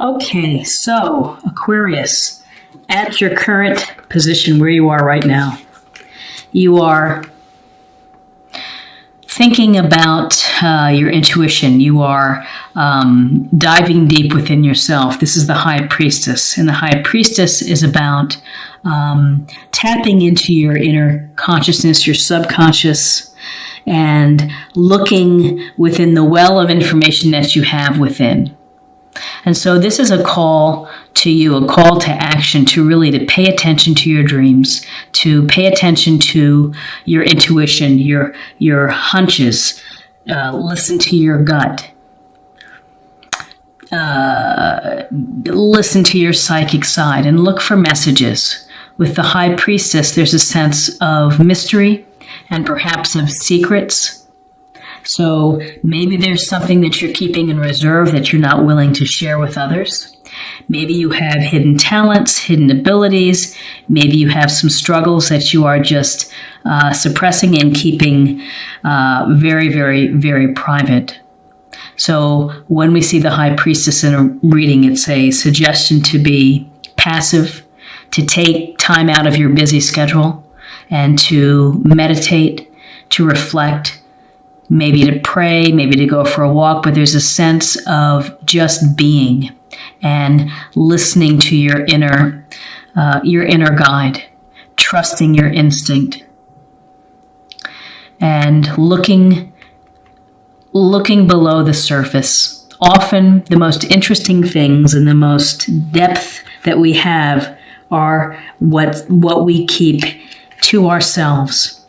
Okay, so Aquarius, at your current position where you are right now, you are thinking about your intuition. You are diving deep within yourself. This is the High Priestess, and the High Priestess is about tapping into your inner consciousness, your subconscious, and looking within the well of information that you have within. And so this is a call to you, a call to action, to pay attention to your dreams, to pay attention to your intuition, your hunches, listen to your gut, listen to your psychic side, and look for messages. With the High Priestess, there's a sense of mystery and perhaps of secrets. So maybe there's something that you're keeping in reserve that you're not willing to share with others. Maybe you have hidden talents, hidden abilities. Maybe you have some struggles that you are just suppressing and keeping very, very, very private. So when we see the High Priestess in a reading, it's a suggestion to be passive, to take time out of your busy schedule and to meditate, to reflect, maybe to pray, maybe to go for a walk, but there's a sense of just being and listening to your inner guide, trusting your instinct, and looking below the surface. Often the most interesting things and the most depth that we have are what we keep to ourselves.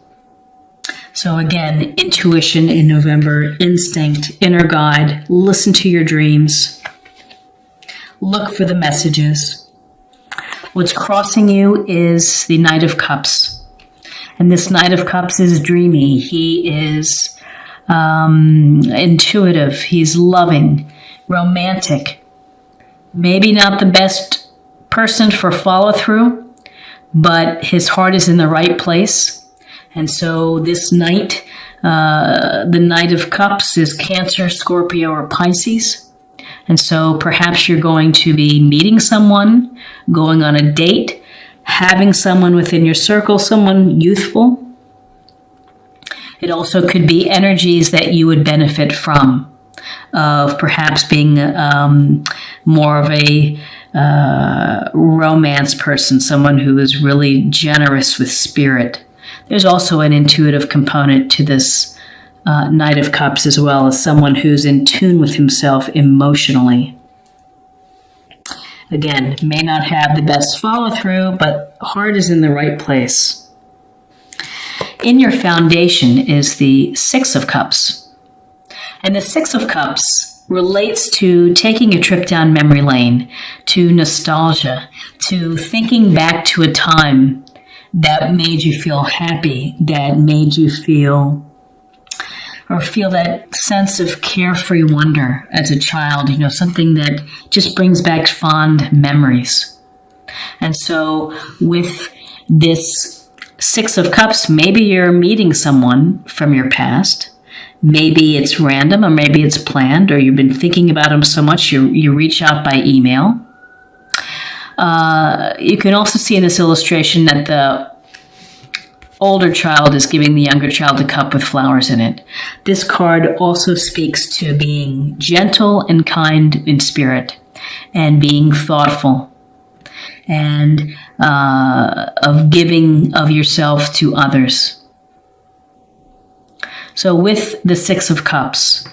So again, intuition in November, instinct, inner guide, listen to your dreams, look for the messages. What's crossing you is the Knight of Cups. And this Knight of Cups is dreamy. He is intuitive. He's loving, romantic. Maybe not the best person for follow-through, but his heart is in the right place. And so this knight, the Knight of Cups, is Cancer, Scorpio, or Pisces. And so perhaps you're going to be meeting someone, going on a date, having someone within your circle, someone youthful. It also could be energies that you would benefit from, of perhaps being more of a romance person, someone who is really generous with spirit. There's also an intuitive component to this Knight of Cups, as well as someone who's in tune with himself emotionally. Again, may not have the best follow-through, but heart is in the right place. In your foundation is the Six of Cups. And the Six of Cups relates to taking a trip down memory lane, to nostalgia, to thinking back to a time that made you feel happy, that made you feel that sense of carefree wonder as a child, something that just brings back fond memories. And so with this Six of Cups, maybe you're meeting someone from your past. Maybe it's random, or maybe it's planned, or you've been thinking about them so much you reach out by email. You can also see in this illustration that the older child is giving the younger child a cup with flowers in it. This card also speaks to being gentle and kind in spirit, and being thoughtful, and of giving of yourself to others. So with the Six of Cups,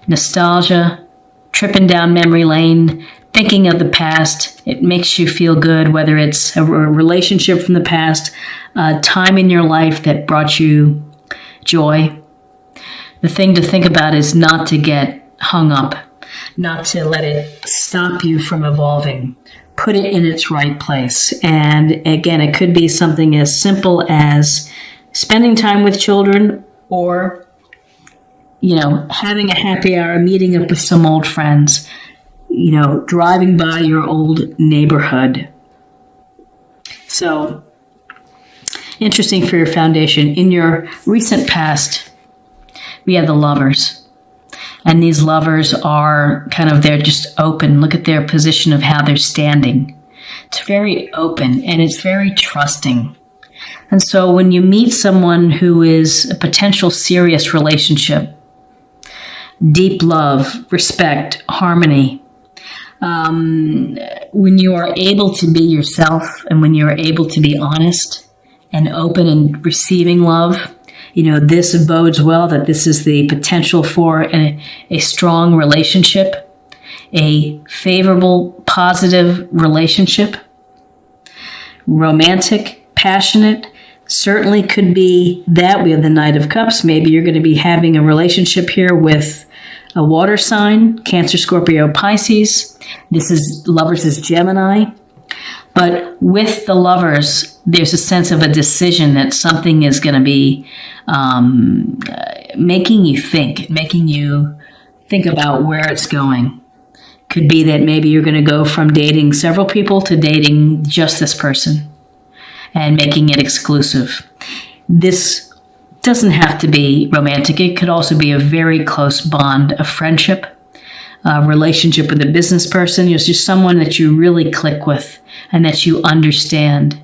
nostalgia, tripping down memory lane, thinking of the past, it makes you feel good, whether it's a relationship from the past, a time in your life that brought you joy. The thing to think about is not to get hung up, not to let it stop you from evolving. Put it in its right place. And again, it could be something as simple as spending time with children, or having a happy hour, meeting up with some old friends, driving by your old neighborhood. So, interesting for your foundation. In your recent past, we have the Lovers. And these lovers are they're just open. Look at their position of how they're standing. It's very open and it's very trusting. And so when you meet someone who is a potential serious relationship, deep love, respect, harmony, when you are able to be yourself and when you are able to be honest and open and receiving love, this bodes well that this is the potential for a strong relationship, a favorable, positive relationship, romantic, passionate. Certainly could be that. We have the Knight of Cups. Maybe you're going to be having a relationship here with a water sign, Cancer, Scorpio, Pisces. Lovers is Gemini. But with the lovers, there's a sense of a decision that something is going to be making you think about where it's going. Could be that maybe you're going to go from dating several people to dating just this person and making it exclusive. This doesn't have to be romantic. It could also be a very close bond of friendship, a relationship with a business person. It's just someone that you really click with and that you understand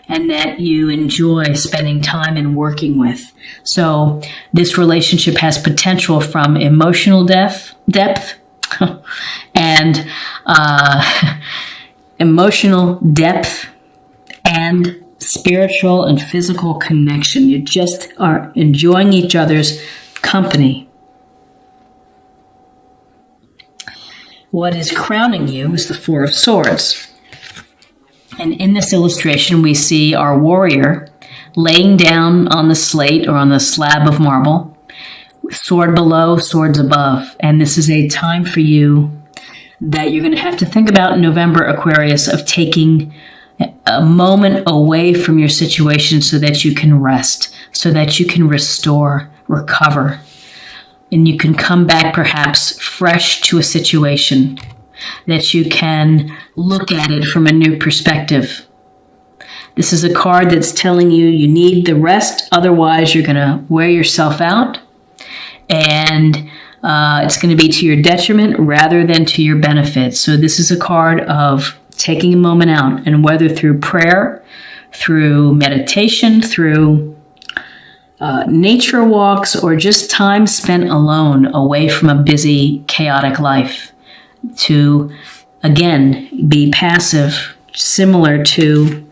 and that you enjoy spending time and working with. So this relationship has potential from emotional depth and emotional depth and spiritual and physical connection. You just are enjoying each other's company. What is crowning you is the Four of Swords. And in this illustration, we see our warrior laying down on the slate or on the slab of marble, sword below, swords above. And this is a time for you that you're going to have to think about in November, Aquarius, of taking a moment away from your situation so that you can rest, so that you can restore, recover, and you can come back perhaps fresh to a situation, that you can look at it from a new perspective. This is a card that's telling you need the rest, otherwise you're going to wear yourself out, and it's going to be to your detriment rather than to your benefit. So this is a card of taking a moment out, and whether through prayer, through meditation, through nature walks, or just time spent alone away from a busy, chaotic life, to, again, be passive, similar to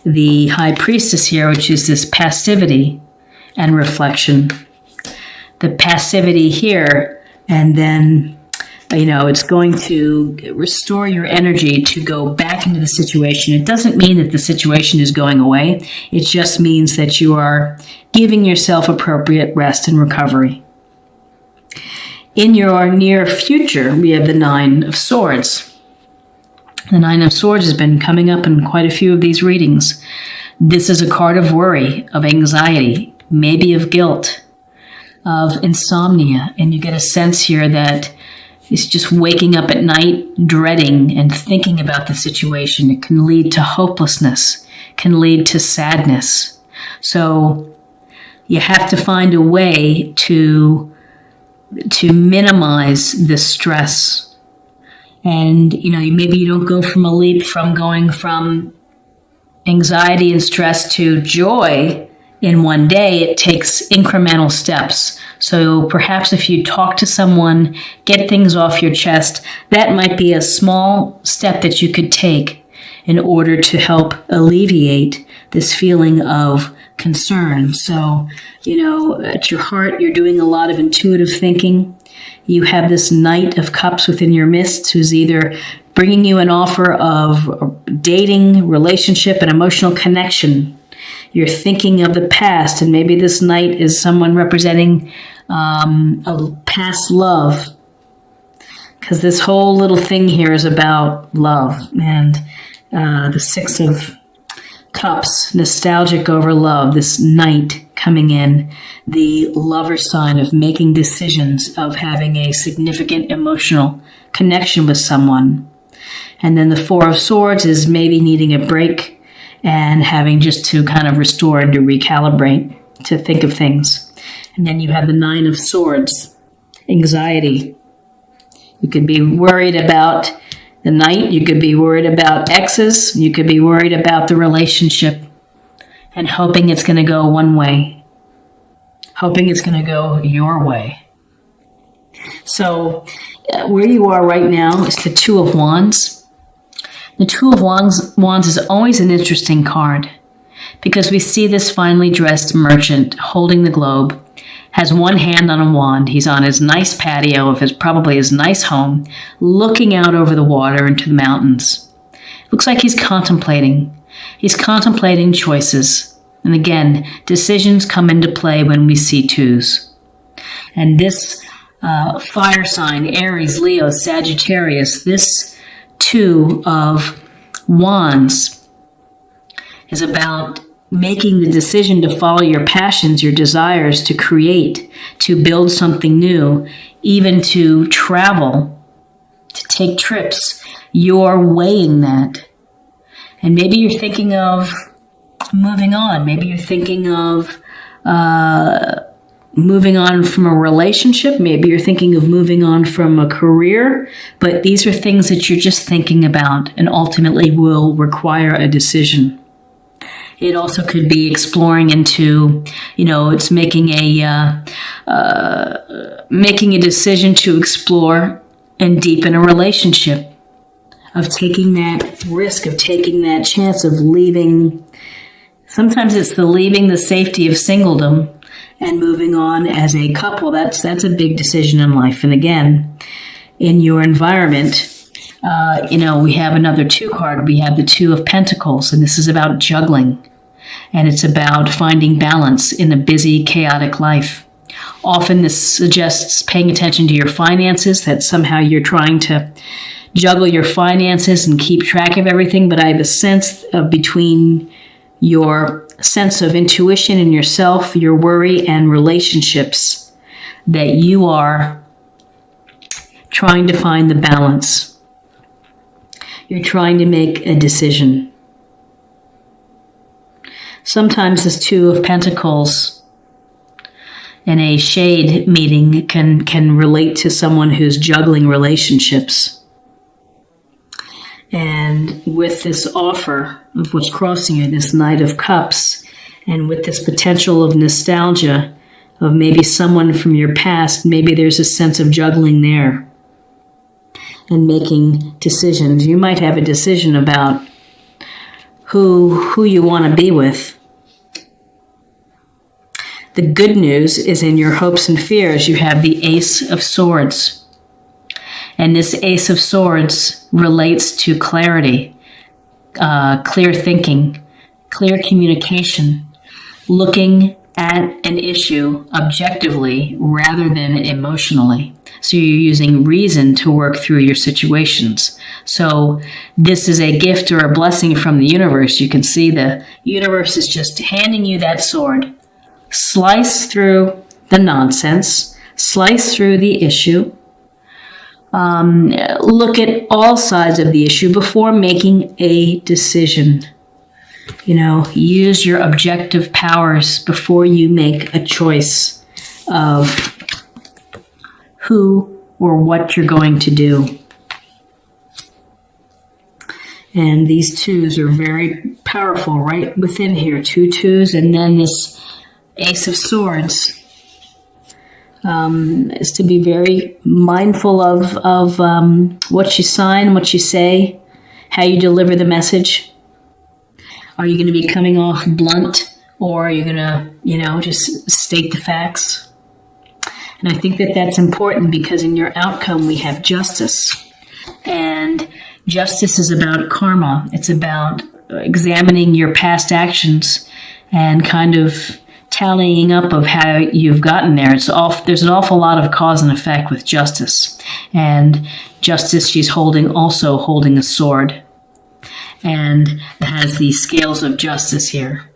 the High Priestess here, which is this passivity and reflection. The passivity here, and then it's going to restore your energy to go back into the situation. It doesn't mean that the situation is going away. It just means that you are giving yourself appropriate rest and recovery. In your near future, we have the Nine of Swords. The Nine of Swords has been coming up in quite a few of these readings. This is a card of worry, of anxiety, maybe of guilt, of insomnia. And you get a sense here that it's just waking up at night, dreading and thinking about the situation. It can lead to hopelessness, can lead to sadness. So you have to find a way to minimize this stress. And, maybe you don't go from a leap from going from anxiety and stress to joy in one day. It takes incremental steps. So perhaps if you talk to someone, get things off your chest, that might be a small step that you could take in order to help alleviate this feeling of concern. So, at your heart, you're doing a lot of intuitive thinking. You have this Knight of Cups within your midst who's either bringing you an offer of dating, relationship, and emotional connection. You're thinking of the past, and maybe this Knight is someone representing a past love, because this whole little thing here is about love. And the Six of Cups, nostalgic over love, this Knight coming in, the lover sign of making decisions, of having a significant emotional connection with someone. And then the Four of Swords is maybe needing a break and having just to kind of restore and to recalibrate, to think of things. And then you have the Nine of Swords. anxiety. You could be worried about the night. You could be worried about exes. You could be worried about the relationship and hoping it's going to go one way, hoping it's going to go your way. So where you are right now is the Two of Wands. The Two of Wands is always an interesting card because we see this finely dressed merchant holding the globe, has one hand on a wand. He's on his nice patio of probably his nice home, looking out over the water into the mountains. Looks like he's contemplating. He's contemplating choices. And again, decisions come into play when we see twos. And this fire sign, Aries, Leo, Sagittarius, this Two of Wands is about making the decision to follow your passions, your desires, to create, to build something new, even to travel, to take trips. You're weighing that. And maybe you're thinking of moving on. Maybe you're thinking of moving on from a relationship. Maybe you're thinking of moving on from a career. But these are things that you're just thinking about and ultimately will require a decision. It also could be exploring into, it's making a decision to explore and deepen a relationship, of taking that risk, of taking that chance of leaving. Sometimes it's leaving the safety of singledom and moving on as a couple. That's a big decision in life. And again, in your environment, we have another two card. We have the Two of Pentacles, and this is about juggling. And it's about finding balance in a busy, chaotic life. Often this suggests paying attention to your finances, that somehow you're trying to juggle your finances and keep track of everything. But I have a sense of between your sense of intuition in yourself, your worry, and relationships, that you are trying to find the balance. You're trying to make a decision. Sometimes this Two of Pentacles in a shade meeting can relate to someone who's juggling relationships. And with this offer of what's crossing you, this Knight of Cups, and with this potential of nostalgia of maybe someone from your past, maybe there's a sense of juggling there and making decisions. You might have a decision about who you want to be with. The good news is in your hopes and fears, you have the Ace of Swords. And this Ace of Swords relates to clarity, clear thinking, clear communication, looking at an issue objectively rather than emotionally. So you're using reason to work through your situations. So this is a gift or a blessing from the universe. You can see the universe is just handing you that sword. Slice through the nonsense, slice through the issue, look at all sides of the issue before making a decision. Use your objective powers before you make a choice of who or what you're going to do. And these twos are very powerful right within here. Two twos, and then this Ace of Swords is to be very mindful of what you sign, what you say, how you deliver the message. Are you going to be coming off blunt, or are you going to, just state the facts? And I think that that's important because in your outcome we have Justice. And justice is about karma. It's about examining your past actions and kind of tallying up of how you've gotten there. There's an awful lot of cause and effect with Justice. And Justice, she's also holding a sword. And it has the scales of justice here.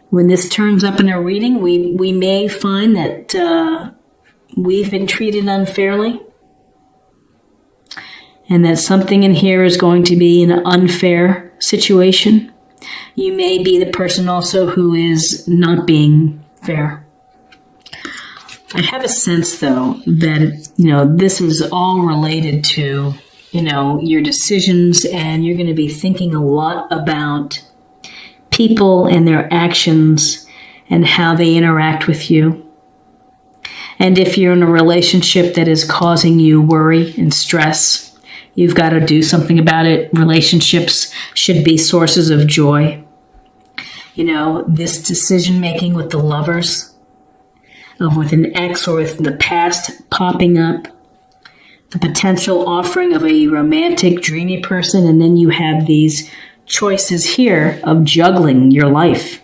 When this turns up in a reading, we may find that we've been treated unfairly, and that something in here is going to be an unfair situation. You may be the person also who is not being fair. I have a sense, though, that, this is all related to, your decisions, and you're going to be thinking a lot about people and their actions and how they interact with you. And if you're in a relationship that is causing you worry and stress, you've got to do something about it. Relationships should be sources of joy. This decision making with the lovers, with an ex or with the past popping up, the potential offering of a romantic, dreamy person, and then you have these choices here of juggling your life.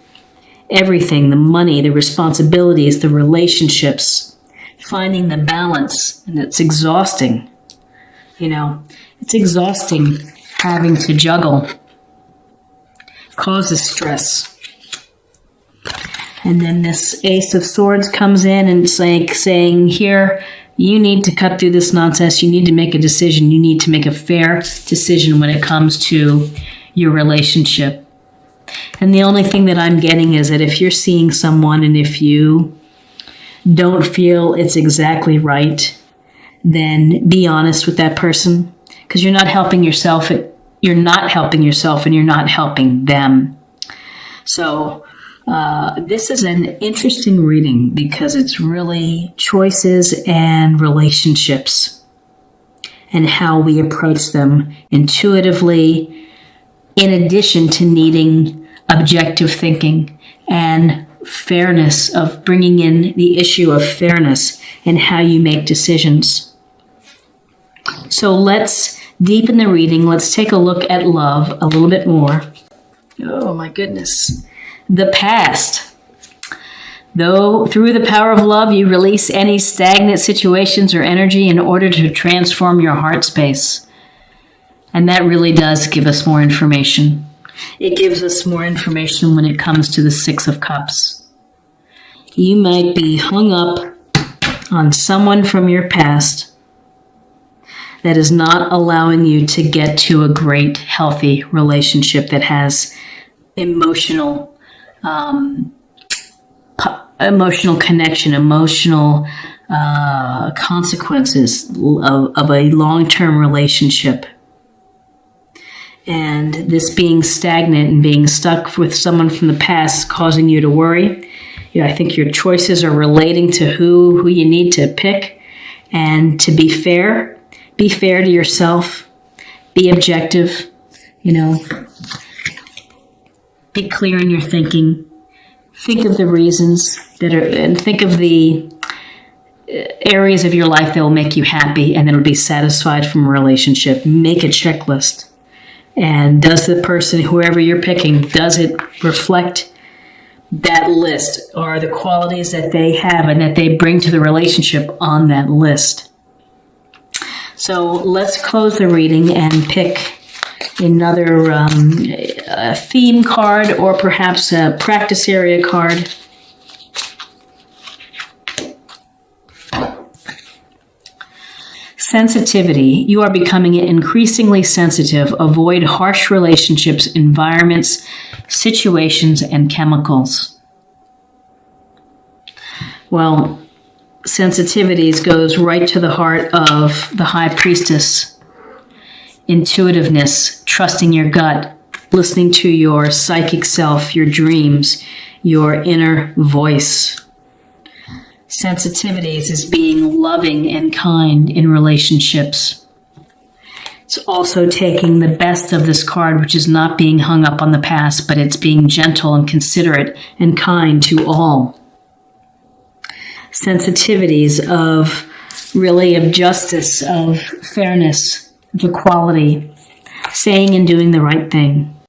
Everything, the money, the responsibilities, the relationships, finding the balance, and it's exhausting. It's exhausting having to juggle. Causes stress. And then this Ace of Swords comes in and it's like saying, here, you need to cut through this nonsense. You need to make a decision. You need to make a fair decision when it comes to your relationship. And the only thing that I'm getting is that if you're seeing someone and if you don't feel it's exactly right, then be honest with that person, because you're not helping yourself. You're not helping yourself and you're not helping them. So this is an interesting reading because it's really choices and relationships and how we approach them intuitively, in addition to needing objective thinking and fairness, of bringing in the issue of fairness in how you make decisions. So let's deepen the reading. Let's take a look at love a little bit more. Oh my goodness. The past. Though through the power of love, you release any stagnant situations or energy in order to transform your heart space. And that really does give us more information. It gives us more information when it comes to the Six of Cups. You might be hung up on someone from your past that is not allowing you to get to a great, healthy relationship that has emotional connection, emotional consequences of a long-term relationship. And this being stagnant and being stuck with someone from the past causing you to worry. I think your choices are relating to who you need to pick, and to be fair. Be fair to yourself. Be objective. Be clear in your thinking. Think of the reasons and think of the areas of your life that will make you happy and that will be satisfied from a relationship. Make a checklist. And does the person, whoever you're picking, does it reflect that list, or the qualities that they have and that they bring to the relationship on that list? So let's close the reading and pick another theme card, or perhaps a practice area card. Sensitivity. You are becoming increasingly sensitive. Avoid harsh relationships, environments, situations, and chemicals. Well, sensitivities goes right to the heart of the High Priestess. Intuitiveness, trusting your gut, listening to your psychic self, your dreams, your inner voice. Sensitivities is being loving and kind in relationships. It's also taking the best of this card, which is not being hung up on the past, but it's being gentle and considerate and kind to all. Sensitivities of justice, of fairness, of equality, saying and doing the right thing.